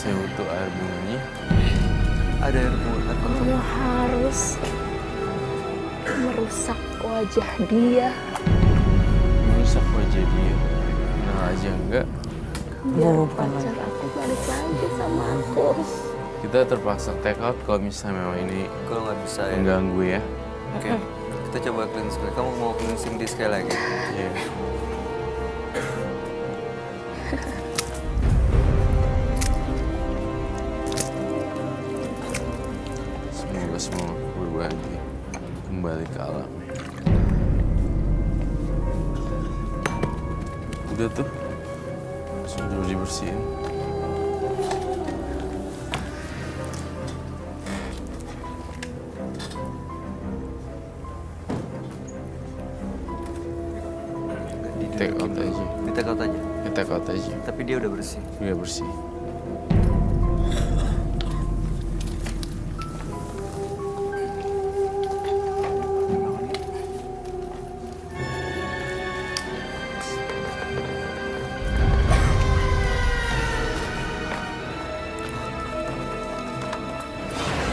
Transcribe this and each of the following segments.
Saya butuh air bunganya. Ada air bunga. Kamu harus merusak wajah dia. Merusak wajah dia. Nah aja enggak. Biar pacar aku balik lagi sama aku. Kita terpaksa take out kalau misalnya memang ini Kalau nggak bisa ya. mengganggu ya. Oke. Kita coba cleanse sekali. Kamu mau cleansing dia sekali lagi? Iya. Semoga semua berbagi kembali ke alam. Udah tuh, sudah dibersihin. Take out aja. Di take out aja. Ya, take out aja. Tapi dia udah bersih. Udah bersih.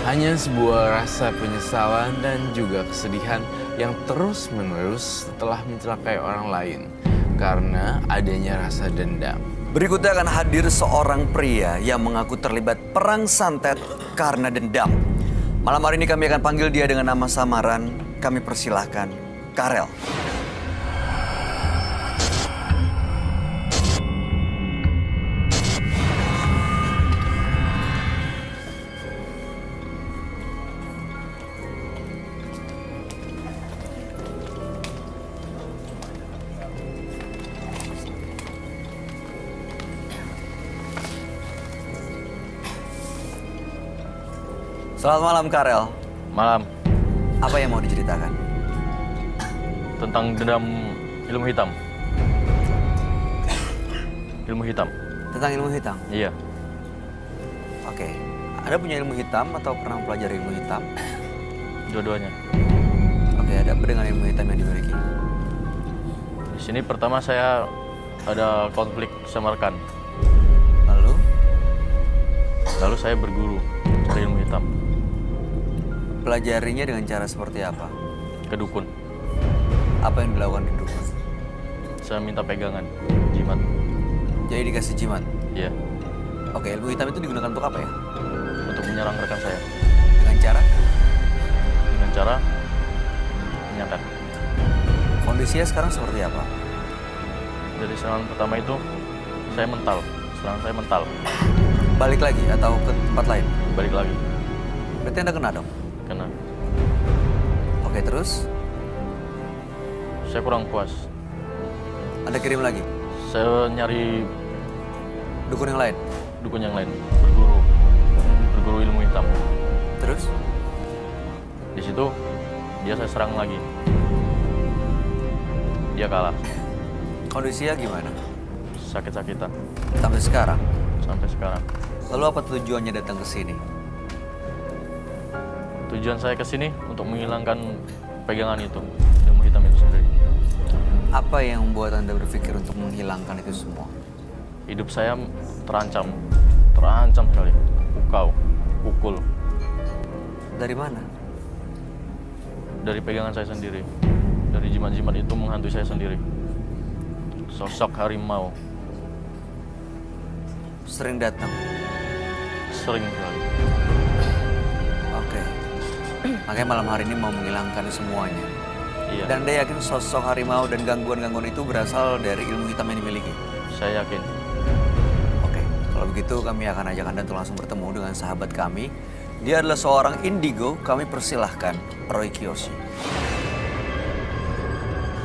Hanya sebuah rasa penyesalan dan juga kesedihan yang terus-menerus setelah mencelakai orang lain karena adanya rasa dendam. Berikutnya akan hadir seorang pria yang mengaku terlibat perang santet karena dendam. Malam hari ini kami akan panggil dia dengan nama samaran. Kami persilahkan Karel. Selamat malam Karel. Malam, Apa yang mau diceritakan? tentang dendam ilmu hitam. Ilmu hitam, Tentang ilmu hitam. iya. Oke. Ada punya ilmu hitam atau pernah pelajari ilmu hitam? Dua-duanya. Oke, ada apa dengan ilmu hitam yang dimiliki? Di sini pertama saya ada konflik sama rekan. Lalu, Lalu saya berguru cari ilmu hitam pelajarinya dengan cara seperti apa? ke dukun. Apa yang dilakukan di dukun? Saya minta pegangan, jimat. Jadi dikasih jimat. Iya, Oke, ilmu hitam itu digunakan untuk apa ya? untuk menyerang rekan saya Dengan cara dengan cara menyakat. kondisinya sekarang seperti apa? Dari serangan pertama itu saya mental, serangan saya mental. Balik lagi atau ke tempat lain? Balik lagi, Berarti Anda kena dong? kena. Oke, terus Saya kurang puas. Anda kirim lagi? Saya nyari Dukun yang lain? dukun yang lain, berguru ilmu hitam. Terus? Di situ dia saya serang lagi. Dia kalah, Kondisinya gimana? sakit-sakitan Sampai sekarang? sampai sekarang. Lalu apa tujuannya datang ke sini? Tujuan saya ke sini untuk menghilangkan pegangan itu, ilmu hitam itu sendiri. Apa yang membuat Anda berpikir untuk menghilangkan itu semua? Hidup saya terancam sekali. Pukul Dari mana? dari pegangan saya sendiri. Dari jimat-jimat itu menghantui saya sendiri. Sosok harimau Sering datang? sering sekali. Oke. Makanya malam hari ini mau menghilangkan semuanya. Iya, Dan Anda yakin sosok harimau dan gangguan-gangguan itu berasal dari ilmu hitam yang dimiliki? saya yakin. Oke, kalau begitu kami akan ajak Anda untuk langsung bertemu dengan sahabat kami. Dia adalah seorang indigo, kami persilahkan Roy Kiyoshi.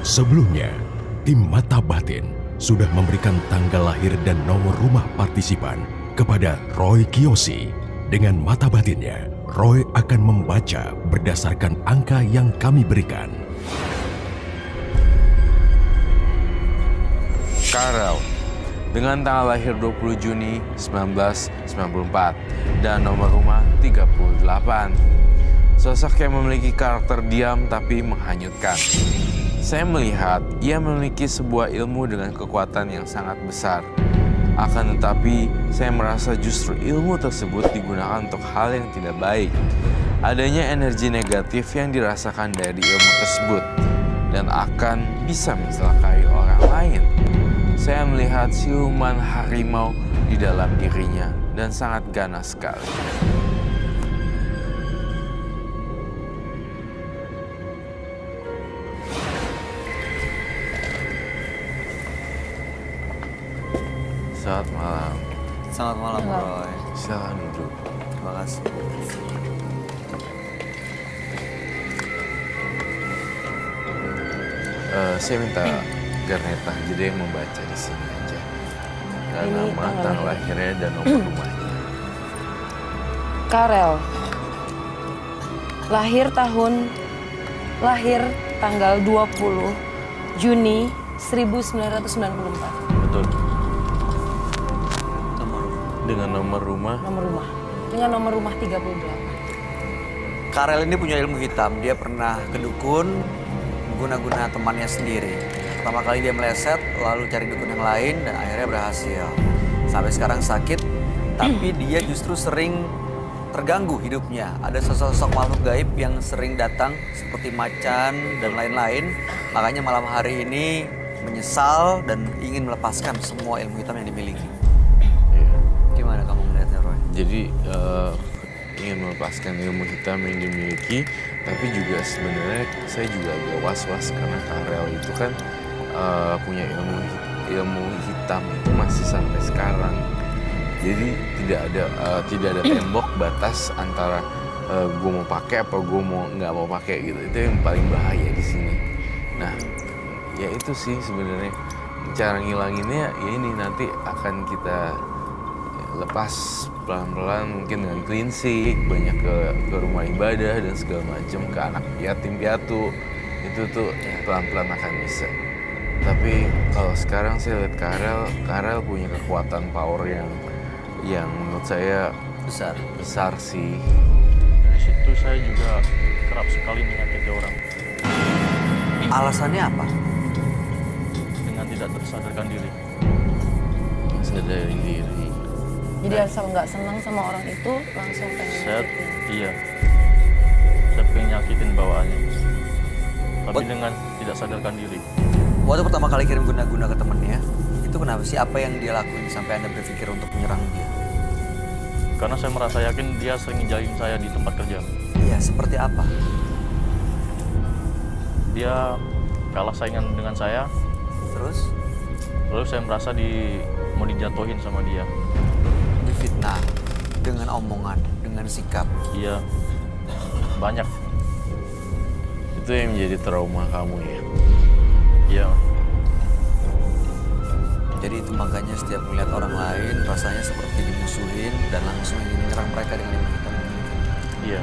Sebelumnya, tim Mata Batin sudah memberikan tanggal lahir dan nomor rumah partisipan kepada Roy Kiyoshi. Dengan mata batinnya, Roy akan membaca berdasarkan angka yang kami berikan. Karel dengan tanggal lahir 20 Juni 1994 dan nomor rumah 38. Sosok yang memiliki karakter diam tapi menghanyutkan. Saya melihat ia memiliki sebuah ilmu dengan kekuatan yang sangat besar. Akan tetapi, saya merasa justru ilmu tersebut digunakan untuk hal yang tidak baik. Adanya energi negatif yang dirasakan dari ilmu tersebut dan akan bisa mencelakai orang lain. Saya melihat siluman harimau di dalam dirinya dan sangat ganas sekali. Selamat malam. Selamat malam, Roy. Silakan duduk. Terima kasih. Saya minta Garneta jadi yang membaca di sini aja. Dan Ini nama, tanggal tanggal lahirnya dan nomor rumahnya. Karel. Lahir tanggal 20 Juni 1994. Betul. Dengan nomor rumah. Dengan nomor rumah 38. Karel ini punya ilmu hitam. Dia pernah ke dukun guna-guna temannya sendiri. Pertama kali dia meleset, lalu cari dukun yang lain dan akhirnya berhasil. Sampai sekarang sakit, tapi dia justru sering terganggu hidupnya. Ada sosok-sosok makhluk gaib yang sering datang seperti macan dan lain-lain. Makanya malam hari ini menyesal dan ingin melepaskan semua ilmu hitam yang dimiliki. Iya. Gimana kamu melihatnya, Roy? Jadi ingin melepaskan ilmu hitam yang dimiliki, tapi juga sebenarnya saya juga agak was-was karena Karel itu kan punya ilmu hitam itu masih sampai sekarang. Jadi tidak ada tembok batas antara gue mau pakai apa gue mau nggak mau pakai gitu. Itu yang paling bahaya di sini. Nah, ya itu sih sebenarnya cara ngilanginnya ya ini nanti akan kita lepas pelan-pelan mungkin dengan cleansing, banyak ke rumah ibadah dan segala macam, ke anak yatim piatu. Itu tuh pelan-pelan akan bisa. Tapi kalau sekarang saya lihat Karel punya kekuatan power yang menurut saya besar sih. Dari situ saya juga kerap sekali menyakiti orang Alasannya apa? dengan tidak tersadarkan diri. Sadari diri. Jadi asal nggak senang sama orang itu langsung pengen Saya, nyakitin. iya. Saya pengen nyakitin bawaannya. Tapi dengan tidak sadarkan diri. Waktu pertama kali kirim guna-guna ke temennya, itu kenapa sih? Apa yang dia lakuin sampai Anda berpikir untuk menyerang dia? Karena saya merasa yakin dia sering ngejalin saya di tempat kerja. Iya, seperti apa? Dia kalah saingan dengan saya, Terus lalu saya merasa mau dijatuhin sama dia. difitnah dengan omongan, dengan sikap. Iya, banyak. Itu yang menjadi trauma kamu ya. Iya, Jadi itu makanya setiap melihat orang lain rasanya seperti dimusuhin dan langsung ingin menyerang mereka dengan ilmu hitam. iya.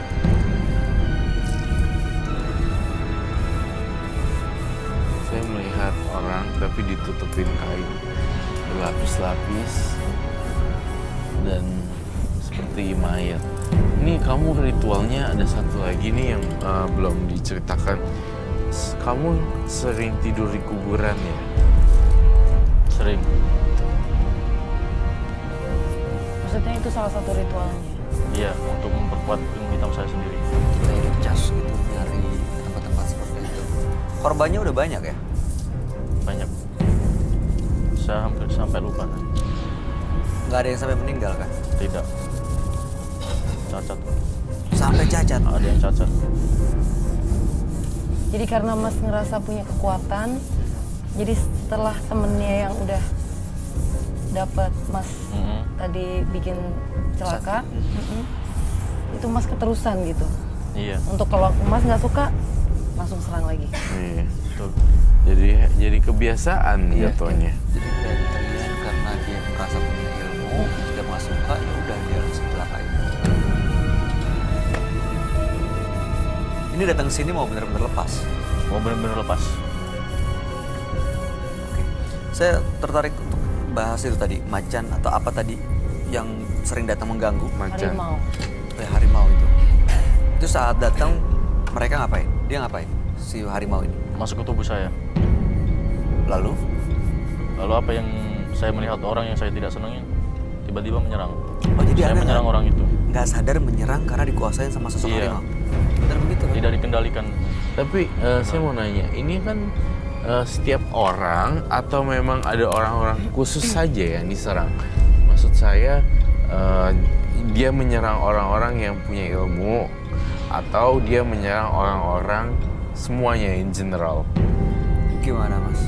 Saya melihat orang tapi ditutupin kain berlapis-lapis dan seperti mayat. Ini kamu ritualnya ada satu lagi nih yang belum diceritakan. Kamu sering tidur di kuburan ya? Sering. Maksudnya itu salah satu ritualnya. Iya, untuk memperkuat ilmu hitam saya sendiri. Dari cas gitu, nyari tempat-tempat seperti itu. Korbannya udah banyak ya? Banyak. Saya hampir sampai lupa. Nggak ada yang sampai meninggal kan? Tidak. Cacat. Sampai cacat. Ada yang cacat. Jadi karena Mas ngerasa punya kekuatan, jadi setelah temennya yang udah dapat Mas tadi bikin celaka, itu Mas keterusan gitu. Iya, Untuk kalau Mas nggak suka, langsung serang lagi. Iya. betul. Jadi kebiasaan jatuhnya. Jadi kayak kalian karena dia merasa punya ilmu, tidak nggak suka, ya udah dia langsung celakain. Ini datang ke sini mau benar-benar lepas. Mau benar-benar lepas. Saya tertarik untuk bahas itu tadi, macan atau apa tadi yang sering datang mengganggu. Macan. Harimau. Harimau itu. Itu saat datang mereka ngapain? Dia ngapain? Si harimau ini. Masuk ke tubuh saya. Lalu Lalu apa yang saya melihat orang yang saya tidak senangi tiba-tiba menyerang. Oh, jadi Saya Anda menyerang orang itu. nggak sadar menyerang karena dikuasain sama sosok Iya. harimau. Benar begitu kan? Tidak dikendalikan. Tapi saya mau nanya, ini kan setiap orang atau memang ada orang-orang khusus saja yang diserang? Maksud saya dia menyerang orang-orang yang punya ilmu atau dia menyerang orang-orang semuanya in general? Gimana Mas?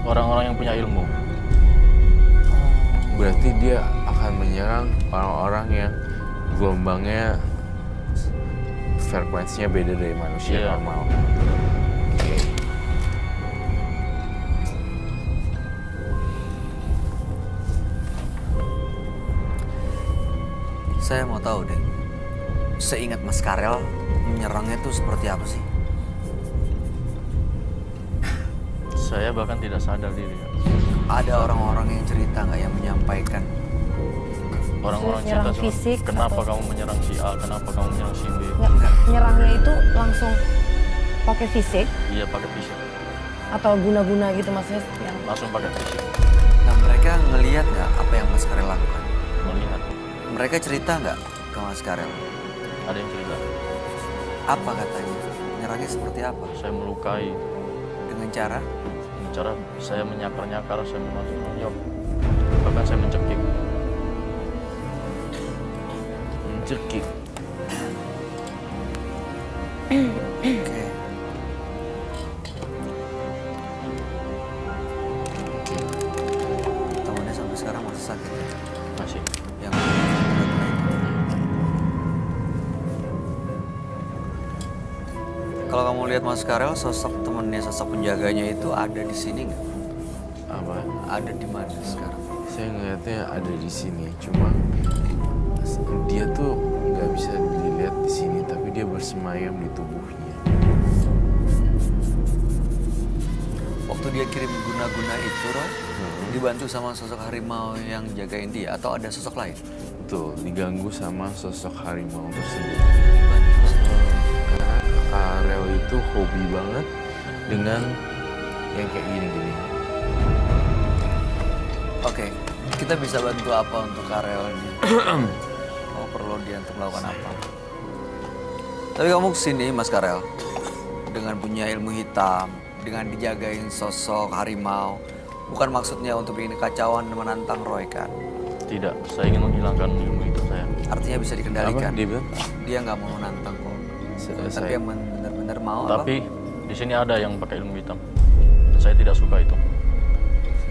Orang-orang yang punya ilmu. Berarti dia akan menyerang orang-orang yang gelombangnya frekuensinya beda dari manusia Iya. normal. Oke. Saya mau tahu deh. Seingat Mas Karel, menyerangnya itu seperti apa sih? Saya bahkan tidak sadar diri. Ada orang-orang yang cerita nggak yang menyampaikan? Orang-orang Menyerang cerita cuma, fisik kenapa atau- kamu menyerang si A, kenapa kamu menyerang si B. Nyerangnya itu langsung pakai fisik Iya pakai fisik, atau guna-guna gitu maksudnya yang langsung pakai fisik. Nah mereka ngelihat nggak apa yang Mas Karel lakukan? Melihat, Mereka cerita nggak ke Mas Karel? ada yang cerita. Apa katanya? Menyerangnya seperti apa? Saya melukai, Dengan cara? dengan cara saya menyakar-nyakar, saya menonjok, bahkan saya mencekik. Mencekik. Oke. Temannya sampai sekarang masih sakit ya? Masih. Yang benar-benar itu. Kalau kamu lihat Mas Karel, sosok temennya, sosok penjaganya itu ada di sini nggak? Apa? Ada di mana sekarang? Saya ngeliatnya ada di sini, cuma dia tuh nggak bisa dilihat di sini, tapi dia bersemayam di tubuhnya. Waktu dia kirim guna-guna itu, Roy, dibantu sama sosok harimau yang jagain dia, atau ada sosok lain? Betul, diganggu sama sosok harimau tersebut. Dibantu. Karena Karel itu hobi banget dengan yang kayak gini-gini. Oke, kita bisa bantu apa untuk Karelnya? Kamu perlu dia untuk melakukan apa? Tapi kamu kesini, Mas Karel, dengan punya ilmu hitam, dengan dijagain sosok harimau, bukan maksudnya untuk bikin kekacauan dan menantang Roy kan? Tidak, saya ingin menghilangkan ilmu itu saya. Artinya bisa Apa dikendalikan. dia bilang? Dia nggak mau menantang kok. Tapi Saya yang benar-benar mau apa? Tapi di sini ada yang pakai ilmu hitam. Saya tidak suka itu.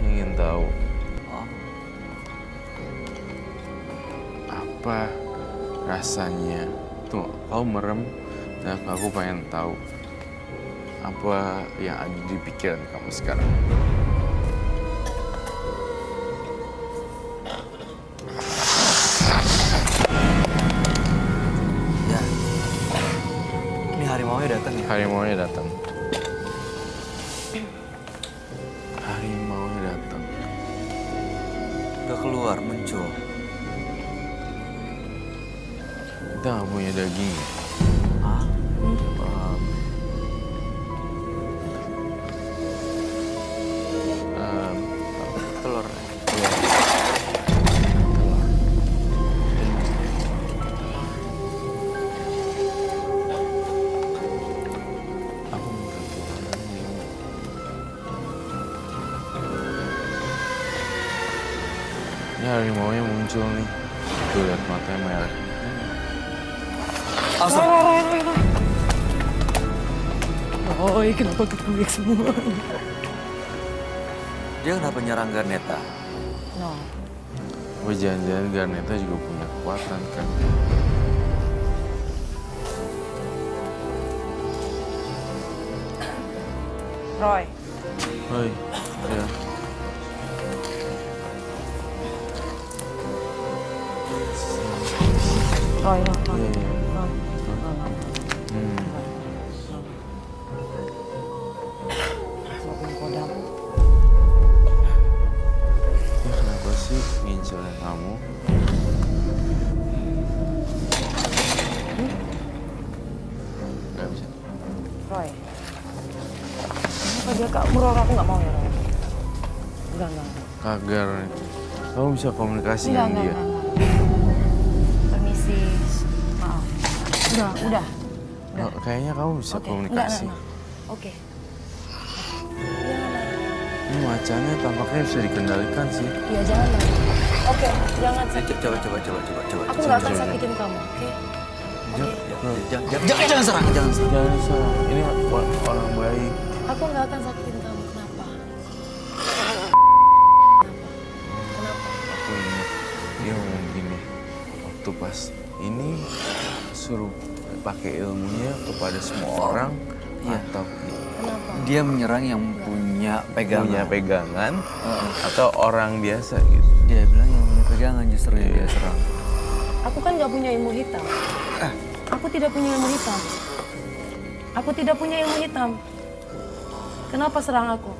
ingin tahu Oh, apa rasanya. Tuh, kau merem dan aku pengen tahu apa yang ada di pikiran kamu sekarang. ya. Ini harimaunya datang ya? Harimaunya datang. Harimaunya datang. Udah keluar, muncul. Kita nggak punya daging. Ah, Em, telur. Aku minta Tuhan ini. Ini harimaunya muncul nih. Tuh lihat matanya merah. oh kenapa kekulik semua? Dia kenapa nyerang Garneta? No. Apa jangan-jangan Garneta juga punya kekuatan kan? Roy, Hoi, ya. Roy, Roy, Iya, iya. Roy. Hmm. Suapin kodam. Dia kenapa sih ngincelin kamu? Gak bisa. Roy. Kenapa dia kak muror aku nggak mau ya Roy? Enggak. Kagar. Kamu bisa komunikasi dengan dia? Permisi, maaf. Udah. Oh, kayaknya kamu bisa Oke, komunikasi. enggak. Oke. Ini macannya tampaknya bisa dikendalikan sih. Iya, jangan. Oke, jangan sakit. Coba. Aku nggak akan sakitin kamu, oke? Jangan serang. Jangan serang. Ini orang baik. Aku nggak akan sakitin kamu. Kenapa? Aku ingat dia ngomong gini. Waktu pas ini suruh pakai ilmunya kepada semua orang. Iya. Atau Kenapa? Dia menyerang yang punya punya pegangan. pegangan. Atau orang biasa gitu. Dia bilang yang punya pegangan justru yang dia serang. Aku kan nggak punya ilmu hitam. Aku tidak punya ilmu hitam. Aku tidak punya ilmu hitam. Kenapa serang aku?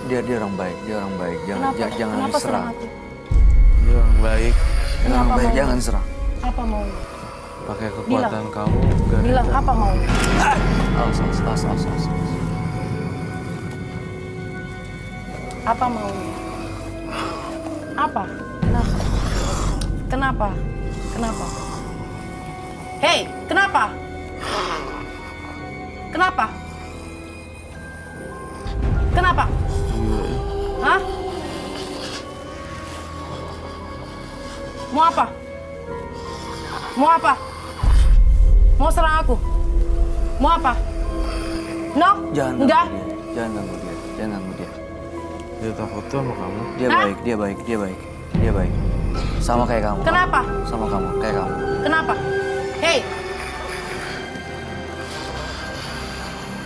Dia orang baik. Jangan Kenapa serang diserang. aku? Dia orang baik. Dia orang baik, maunya? jangan serang. Apa maunya? Pakai kekuatan kamu. Bilang apa maunya? Awas. Apa maunya? Apa? Kenapa? Hei, kenapa? Hah? Mau apa? Mau serang aku? Mau apa? No? Jangan Enggak? ganggu dia. Dia takut tuh sama kamu. Dia Hah? baik. Sama kayak kamu. Kenapa? Sama kamu, kayak kamu. Kenapa? Hei,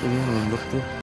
Jadi nunduk tuh.